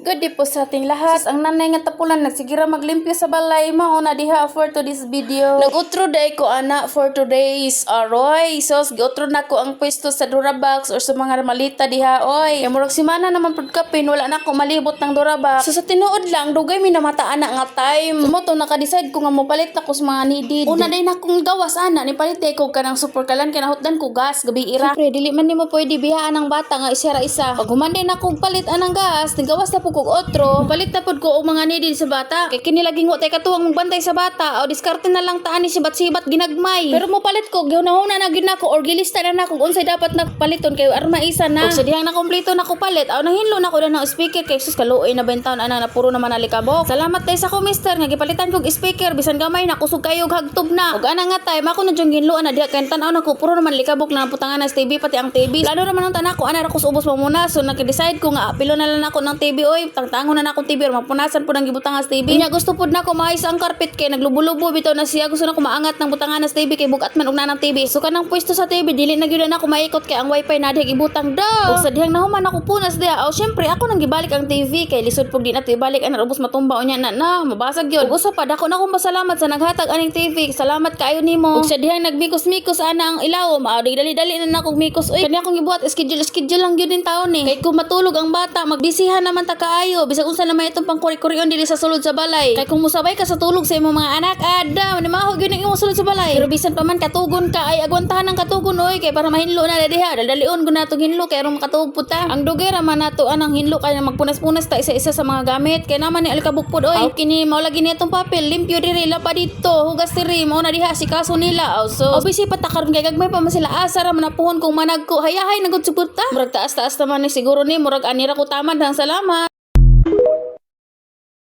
Good day po sa ating lahat. Ang nanay nga tapulan nagsigira maglimpyo sa balay mao na diha for to this video. Nag-utro day ko ana for today's aroy. So giutro na ko ang pwesto sa Durabox or sa mga malita diha oy. Murag simana naman pud kapin wala na ko malibot ng Durabox. So sa tinuod lang dugay mi namataan na nga time. Mo to naka-decide ko nga mopalit na ko sa mga needed. Una day na kong gawas ana ni palit ko kanang super kalan kinahutdan ko gas gabi ira. Siyempre dili man nimo pwede bihaan ang bata nga isira isa. Pag humanday na kog palit anang gas, gawas na kog otro, palit na pod ko og mga needed sa bata. Kay kini laging wa tay katuwang magbantay sa bata o diskarte na lang taan ni sibat-sibat ginagmay. Pero mo palit ko gihunahuna na gid nako or gilista na nako kung unsay dapat nagpaliton kay arma isa na. Ug sa dihang na kompleto nako palit, aw nanghinlo nako na ng speaker kay sus kaluoy na bentawn ana na puro naman alikabok. Salamat tay sa ko mister nga gipalitan kog speaker bisan gamay na kusog kayo hagtob na. Ug ana nga tay mako na jung ginluan na diha kay tan-aw nako puro naman likabok na putangan na sa TV pati ang TV. Lalo naman ang tanako ana ra ko ubos mo muna so naka-decide ko nga apilo na lang nako ng TV oy tangtangon na nako TV or mapunasan po ng gibutang as TV. Nya gusto pud nako maayos ang carpet kay naglubulubo bitaw na siya gusto nako maangat ng butangan as TV kay bugat man og nanang TV. So kanang pwesto sa TV dili na gyud nako maikot kay ang wifi na diha gibutang daw. Ug sa dihang nahuman ako punas diha. O syempre ako nang gibalik ang TV kay lisod pud di na to ibalik ana ubos matumba unya na mabasag gyud. Ug usa pa dako na akong pasalamat sa naghatag aning TV. Salamat kaayo nimo. Ug sa dihang nagmikos-mikos ana ang ilawom. Dali-dali na nako mikos oy. Kani akong gibuhat schedule lang gyud din taon ni. Kay kung matulog ang bata magbisihan naman ta kaayo bisag unsa naman itong pangkuri-kurion dili sa sulod sa balay. Kay kung musabay ka sa tulog sa imong mga anak ada manimaho gyud ang imong sulod sa balay. Pero bisan pa man katugon ka ay agwantahan ang katugon oy kay para mahinlo na diha. Dalion gud natong hinlo kay aron makatuog pud ta. Ang dugay ra man nato anang hinlo kay magpunas-punas ta isa-isa sa mga gamit kay naman ni alikabok pud oy. Kini mao lagi nitong papel limpyo diri la pa dito hugas diri mao na diha si kaso nila. So obisi pa ta karon kay gagmay pa man sila asa ra manapuhon kung manag ko hayahay nagud sugod ta. Murag taas-taas naman ni siguro ni murag anira ko tamad hang salamat.